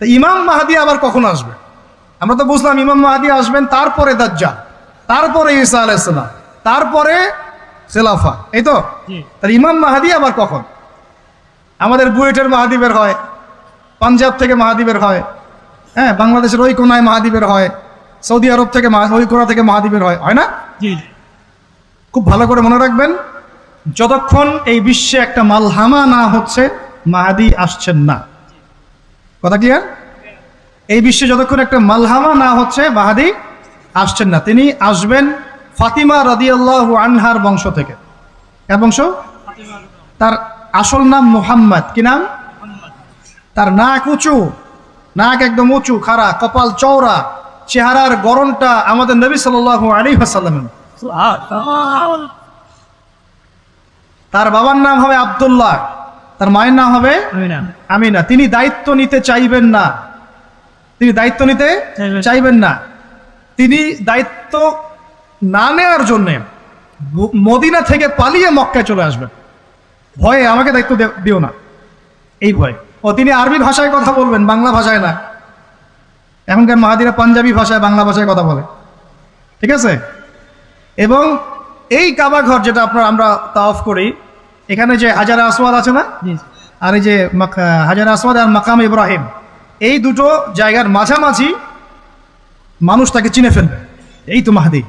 তো ইমাম মাহদী আবার কখন আসবে? আমরা তো বুঝলাম ইমাম মাহদী আসবেন তারপরে দাজ্জাল, তারপরে ঈসা আলাইহিস সালাম, তারপরে খেলাফা, এই তো। তাহলে ইমাম মাহদী আবার কখন? আমাদের বুয়েটের মাহদী বের হয়, পাঞ্জাব থেকে মাহদী বের হয়, হ্যাঁ, বাংলাদেশের ওই কোনায় মাহদী বের হয়, সৌদি আরব থেকে ওই কোনা থেকে মাহদী বের হয়, হয় না? খুব ভালো করে মনে রাখবেন, যতক্ষণ এই বিশ্বে একটা মালহামা না হচ্ছে মাহদী আসছেন না। কথা ক্লিয়ার? এই বিশ্বে যতক্ষণ একটা মালহামা না হচ্ছে মাহদী আসছেন না। তিনি আসবেন ফাতিমা রাদিয়াল্লাহু আনহার বংশ থেকে। কার বংশ? তার আসল নাম মুহাম্মদ। কি নাম? তার নাক উঁচু, নাক একদম উঁচু, খাড়া, কপাল চওড়া, চেহারার গড়নটা আমাদের নবী সাল্লাল্লাহু আলাইহি ওয়াসাল্লাম। তার বাবার নাম হবে আব্দুল্লাহ, তার মায়ের নাম হবে আমিনা। তিনি দায়িত্ব নিতে চাইবেন না, তিনি দায়িত্ব নিতে চাইবেন না। তিনি দায়িত্ব না নেওয়ার জন্যে মদিনা থেকে পালিয়ে মক্কায় চলে আসবেন। ভয়ে আমাকে দায়িত্ব দিও না, এই ভয়। ও তিনি আরবি ভাষায় কথা বলবেন, বাংলা ভাষায় না। এখনকার মাহাদিরা পাঞ্জাবি ভাষায়, বাংলা ভাষায় কথা বলে, ঠিক আছে? এবং এই কাবা ঘর যেটা আমরা তাওয়াফ করি, এখানে যে হাজারে আসওয়াদ আছে না, আর এই যে হাজারে আসওয়াদ আর মাকাম ইব্রাহিম, এই দুটো জায়গার মাঝামাঝি মানুষ তাকে চিনে ফেলবে, এই তো মাহদী।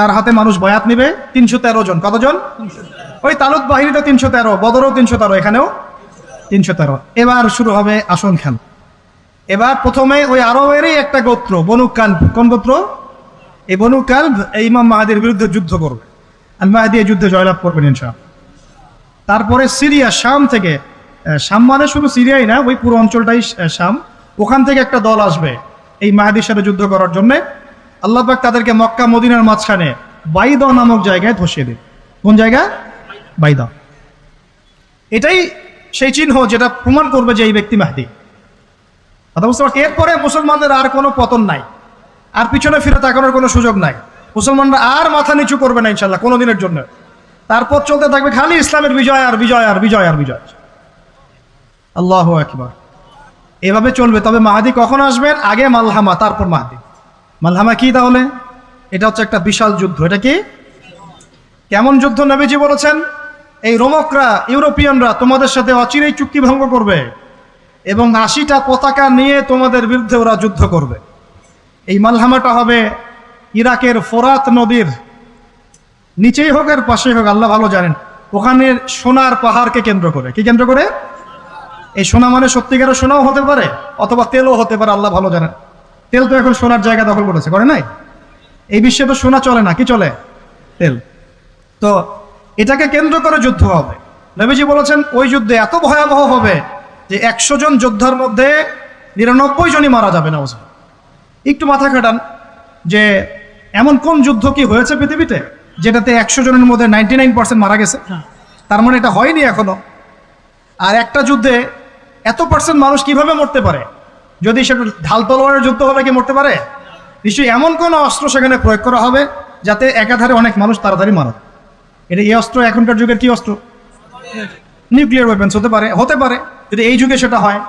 তার হাতে মানুষ বয়াত নিবে 313 জন। কতজন? ওই তালুত বাহিনীটা 313, বদরও 313, এখানেও 313। এবার শুরু হবে আসন খেল। এবার প্রথমে ওই আরবেরই একটা গোত্র বনু কালব। কোন গোত্র? এই বনু কালব এই ইমাম মাহদীর বিরুদ্ধে যুদ্ধ করবে, আর মাহদী এই যুদ্ধে জয়লাভ করবেন ইনশাআল্লাহ। তারপরে সিরিয়া, শাম থেকে, শাম মানে শুধু সিরিয়াই না, ওই পুরো অঞ্চলটাই শাম, ওখান থেকে একটা দল আসবে এই মাহদীর সাথে যুদ্ধ করার জন্যে। আল্লাহ পাক তাদেরকে মক্কা মদিনার মাঝখানে বাইদা নামক জায়গায় ধসিয়ে দেবে। কোন জায়গা? বাইদা। এটাই সেই চিহ্ন যেটা প্রমাণ করবে যে এই ব্যক্তি মাহদী। কথা বুঝতে পারছি? এরপরে মুসলমানদের আর কোনো পতন নাই, আর পিছনে ফিরে তাকানোর কোনো সুযোগ নাই। মুসলমানরা আর মাথা নিচু করবে না ইনশাল্লাহ কোনো দিনের জন্য। তারপর চলতে থাকবে খালি ইসলামের বিজয় আর বিজয় আর বিজয় আর বিজয়। আল্লাহু আকবার। এভাবে চলবে। তবে মাহদী কখন আসবেন? আগে মালহামা, তারপর মাহদী। মালহামা কি তাহলে? এটা হচ্ছে একটা বিশাল যুদ্ধ। এটা কি? কেমন যুদ্ধ? নবীজি বলেছেন, এই রোমকরা, ইউরোপিয়ানরা তোমাদের সাথে অচিরেই চুক্তি ভঙ্গ করবে এবং 80টা পতাকা নিয়ে তোমাদের বিরুদ্ধে ওরা যুদ্ধ করবে। এই মালহামাটা হবে ইরাকের ফোরাত নদীর নিচেই হোক আর পাশেই হোক, আল্লাহ ভালো জানেন। ওখানে সোনার পাহাড়কে কেন্দ্র করে। কি কেন্দ্র করে? এই সোনা মানে সত্যিকারের সোনাও হতে পারে, অথবা তেলও হতে পারে, আল্লাহ ভালো জানেন। তেল তো এখন সোনার জায়গা দখল করেছে, করে নাই? এই বিশ্বে তো সোনা চলে না, কি চলে? তেল। তো এটাকে কেন্দ্র করে যুদ্ধ হবে। নবীজি বলেছেন ওই যুদ্ধে এত ভয়াবহ হবে যে 100 জন যোদ্ধার মধ্যে 99 জনই মারা যাবে না। একটু মাথা খাটান যে এমন কোন যুদ্ধ কি হয়েছে পৃথিবীতে যেটাতে 100 জনের মধ্যে 99% মারা গেছে? তার মানে এটা হয়নি এখনো। আর একটা যুদ্ধে এত পার্সেন্ট মানুষ কিভাবে মরতে পারে? যদি সেটা ঢাল তলোয়ারের যুদ্ধ হলে কি মরতে পারে? নিশ্চয়ই এমন কোন অস্ত্র সেখানে প্রয়োগ করা হবে যাতে একাধারে অনেক মানুষ তাড়াতাড়ি মারা। এটা এই অস্ত্র এখনকার যুগের কি অস্ত্র? নিউক্লিয়ার ওয়েপন্স হতে পারে যদি এই যুগে সেটা হয়।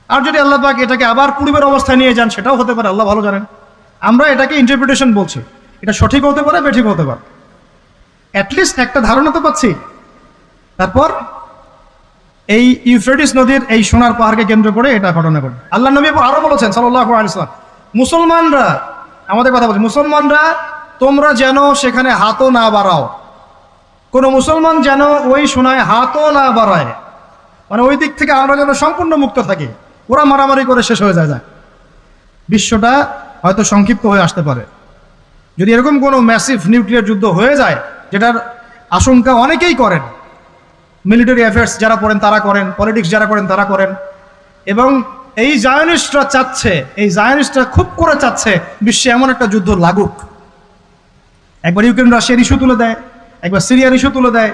আর যদি আল্লাহ পাক এটাকে আবার পূর্বের অবস্থায় নিয়ে যান, সেটাও হতে পারে, আল্লাহ ভালো জানেন। আমরা এটাকে ইন্টারপ্রিটেশন বলছি, এটা সঠিক হতে পারে, বেঠিক হতে পারে, অ্যাটলিস্ট একটা ধারণা তো পাচ্ছি। তারপর এই ইউফ্রেটিস নদীর এই সোনার পাহাড়কে কেন্দ্র করে এটা ঘটনা ঘটে। আল্লাহ নবী আরো বলেছেন সাল্লাল্লাহু আলাইহি ওয়াসাল্লাম, মুসলমানরা, আমাদের কথা বলছি, মুসলমানরা তোমরা যেন সেখানে হাতও না বাড়াও। কোন মুসলমান যেন ওই সোনায় হাতও না বাড়ায়, মানে ওই দিক থেকে আমরা যেন সম্পূর্ণ মুক্ত থাকি। ওরা মারামারি করে শেষ হয়ে যায়। বিশ্বটা হয়তো সংক্ষিপ্ত হয়ে আসতে পারে যদি এরকম কোনো ম্যাসিভ নিউক্লিয়ার যুদ্ধ হয়ে যায়, যেটার আশঙ্কা অনেকেই করেন। মিলিটারি অ্যাফেয়ার্স যারা পড়েন তারা করেন, পলিটিক্স যারা করেন তারা করেন। এবং এই জায়নিস্টরা চাচ্ছে, এই জায়নিস্টরা খুব করে চাচ্ছে বিশ্বে এমন একটা যুদ্ধ লাগুক। একবার ইউক্রেন রাশিয়ার ইস্যু তুলে দেয়, একবার সিরিয়ার ইস্যু তুলে দেয়,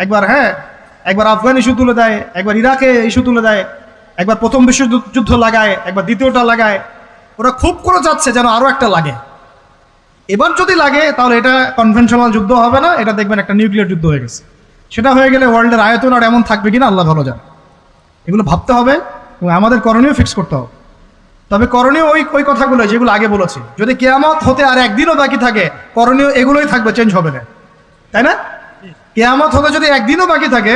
একবার আফগান ইস্যু তুলে দেয়, একবার ইরাকে ইস্যু তুলে দেয়, একবার প্রথম বিশ্বযুদ্ধ লাগায়, একবার দ্বিতীয়টা লাগায়। ওরা খুব করে চাচ্ছে যেন আরো একটা লাগে। এবার যদি লাগে তাহলে এটা কনভেনশনাল যুদ্ধ হবে না, এটা দেখবেন একটা নিউক্লিয়ার যুদ্ধ হয়ে গেছে। সেটা হয়ে গেলে ওয়ার্ল্ডের আয়তন আর এমন থাকবে কিনা আল্লাহ ভালো জানে। এগুলো ভাবতে হবে, এবং আমাদের করণীয় ফিক্স করতে হবে। তবে করণীয় ওই কথাগুলো যেগুলো আগে বলেছি, যদি কিয়ামত হতে আর একদিনও বাকি থাকে করণীয় এগুলোই থাকবে, চেঞ্জ হবে না, তাই না? কিয়ামত হতে যদি একদিনও বাকি থাকে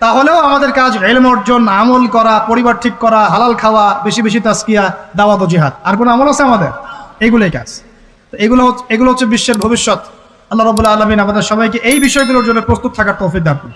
তাহলেও আমাদের কাজ ইলম অর্জন, আমল করা, পরিবার ঠিক করা, হালাল খাওয়া, বেশি বেশি তাজকিয়া, দাওয়াত ও জিহাদ। আর কোনো আমল আছে আমাদের? এগুলোই কাজ। তো এগুলো হচ্ছে বিশ্বের ভবিষ্যৎ। আল্লাহ রাব্বুল আলামিন আমাদের সবাইকে এই বিষয়গুলোর জন্য প্রস্তুত থাকার তৌফিক দান করুন।